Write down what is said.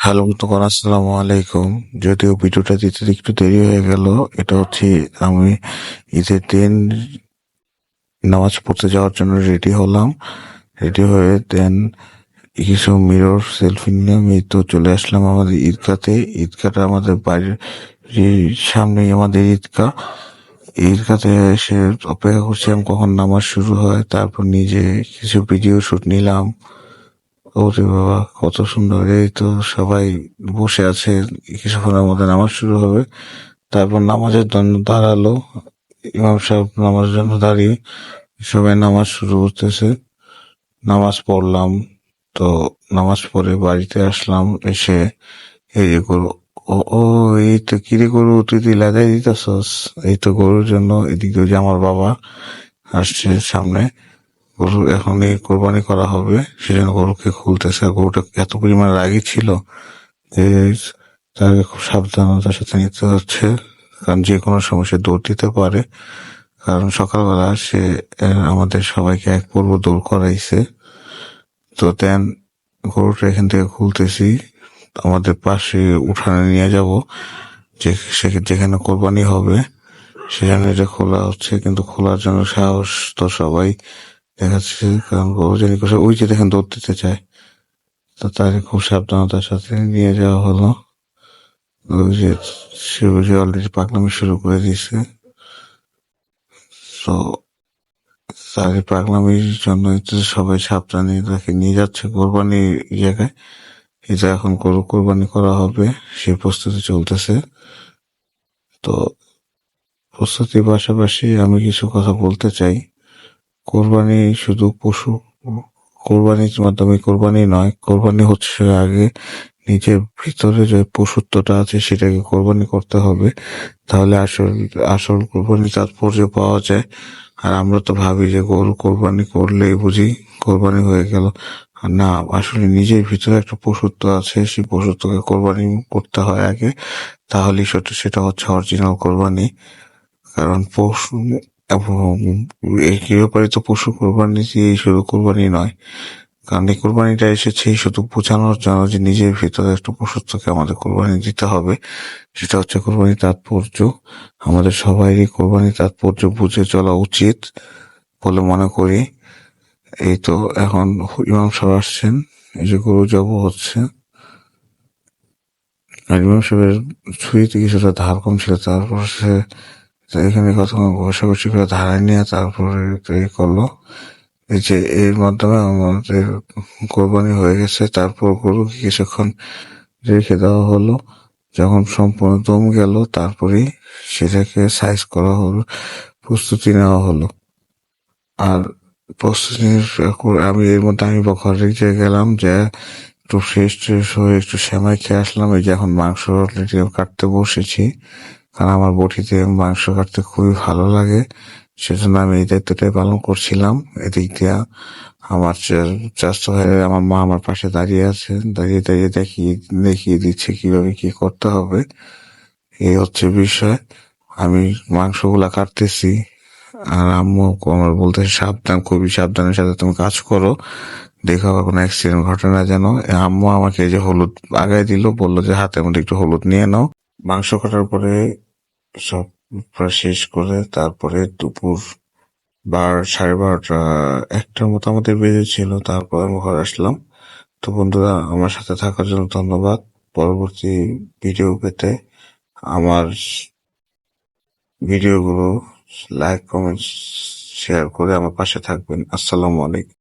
Hello, তখন আসসালামু আলাইকুম। যদিও ভিডিওটা দিতে একটু দেরি হয়ে গেল, এটা হচ্ছে আমি ঈদের দিন নামাজ পড়তে যাওয়ার জন্য রেডি হলাম। রেডি হয়ে দেন কিছু মিরর সেলফি নিয়ে আমি তো চলে আসলাম আমাদের ঈদগাতে। ঈদগাটা আমাদের বাড়ির সামনেই আমাদের ঈদগাহ। ঈদগাতে এসে অপেক্ষা করছিলাম কখন নামাজ শুরু হয়, তারপর নিজে কিছু ভিডিও শুট নিলাম। ওরে বাবা, কত সুন্দর! এই তো সবাই বসে আছে, কিছুক্ষণের মধ্যে নামাজ শুরু হবে। তারপর নামাজের জন্য দাঁড়ালো, ইমাম সাহেব নামাজের জন্য দাঁড়িয়ে সবাই নামাজ শুরু করতেছে। নামাজ পড়লাম। তো নামাজ পড়ে বাড়িতে আসলাম। এসে এই যে গরু, ও ও এই তো কিরে গরু, তুই তুই লাদাই দিতেছস। এই তো গরুর জন্য এদিক দিয়ে যে আমার বাবা আসছে সামনে। গরু এখন এই কোরবানি করা হবে, সেজন্য গরুকে খুলতেছে। আর গরুটা এত পরিমাণে রাগী ছিল যে তাকে খুব সাবধানতার সাথে নিতে হচ্ছে, কারণ যে কোনো সময় সে দৌড় দিতে পারে। কারণ সকালবেলা সে আমাদের সবাইকে এক পর্ব দৌড় করাইছে। তো দেন গরুটা এখান থেকে খুলতেছি, আমাদের পাশে উঠানে নিয়ে যাব, যে যেখানে কোরবানি হবে সেখানে এটা খোলা হচ্ছে। কিন্তু খোলার জন্য সাহস তো সবাই দেখাচ্ছে, কারণ গরু জানি কোথায় ওই যে দেখেন দৌড় দিতে চায়। তো তাকে খুব সাবধানতার সাথে নিয়ে যাওয়া হলো। ওই যে সে বুঝে অলরেডি পাগলামি শুরু করে দিয়েছে। তো তার এই পাগলামির জন্যই তো সবাই সাবধানে তাকে নিয়ে যাচ্ছে কোরবানির জায়গায়। এটা এখন গরু কোরবানি করা হবে, সেই প্রস্তুতি চলতেছে। তো প্রস্তুতির পাশাপাশি আমি কিছু কথা বলতে চাই। কোরবানি শুধু পশু কোরবানির মাধ্যমে কোরবানি নয়, কোরবানি হচ্ছে আগে নিজের ভিতরে যে পশুত্বটা আছে সেটাকে কোরবানি করতে হবে, তাহলে আসল আসল কোরবানি তাৎপর্য পাওয়া যায়। আর আমরা তো ভাবি যে গরু কোরবানি করলেই বুঝি কোরবানি হয়ে গেল। আর না, আসলে নিজের ভিতরে একটা পশুত্ব আছে, সেই পশুত্বকে কোরবানি করতে হয় আগে, তাহলেই সেটা হচ্ছে অরিজিনাল কোরবানি। কারণ পশু এবং এই গৃহপালিত পশু কোরবানি দিয়ে শুধু কোরবানি নয়, কারণ এই কোরবানিটা এসেছে শুধু বোঝানোর জন্য যে নিজের ভিতরে একটা পশুত্বকে আমাদের কোরবানি দিতে হবে। সেটা হচ্ছে কোরবানির তাৎপর্য। আমাদের সবারই কোরবানির তাৎপর্য বুঝে চলা উচিত বলে মনে করি। এই তো এখন ইমাম সাহেব আসছেন, এই যে গরু জব হচ্ছে। আর ইমাম সাহেবের ছুরিতে কিছুটা ধার কম ছিল, তারপর সে এখানে কতক্ষণ ঘষাঘষি করে ধারায় নিয়ে তারপরে করলো। এই যে এর মাধ্যমে আমাদের কোরবানি হয়ে গেছে। তারপর গরুকে কিছুক্ষণ রেখে দেওয়া হলো, যখন সম্পূর্ণ দম গেল তারপরেই সেটাকে সাইজ করা হলো, প্রস্তুতি নেওয়া হলো। আর আমি এর মধ্যে আমি ঘরে যে গেলাম, যে একটু ফ্রেশ ট্রেশ হয়ে একটু সেমাই খেয়ে আসলাম। এই যে এখন মাংস অলরেডি কাটতে বসেছি, কারণ আমার বটিতে মাংস কাটতে খুবই ভালো লাগে, সেজন্য আমি এই দায়িত্বটাই পালন করছিলাম। এদিক দিয়া আমার চাচাতো ভাই, আমার মা আমার পাশে দাঁড়িয়ে আছে, দাঁড়িয়ে দাঁড়িয়ে দেখিয়ে দিচ্ছে কিভাবে কি করতে হবে। এই হচ্ছে বিষয়। আমি মাংসগুলা কাটতেছি, আর আম্মু আমার বলতেছে সাবধান, খুবই সাবধানের সাথে তুমি কাজ করো, দেখো আবার কোনো অ্যাক্সিডেন্ট ঘটে না যেন। আম্মু আমাকে এই যে হলুদ আগায় দিল, বললো যে হাতের মধ্যে একটু হলুদ নিয়ে নাও। মাংস কাটার পরে সব প্রায় শেষ করে তারপরে দুপুর 12, 12:30, 1টার মতো আমাদের বেজেছিল, তারপর আমি ঘরে আসলাম। তো বন্ধুরা, আমার সাথে থাকার জন্য ধন্যবাদ। পরবর্তী ভিডিও পেতে আমার ভিডিওগুলো লাইক, কমেন্ট, শেয়ার করে আমার পাশে থাকবেন। আসসালামু আলাইকুম।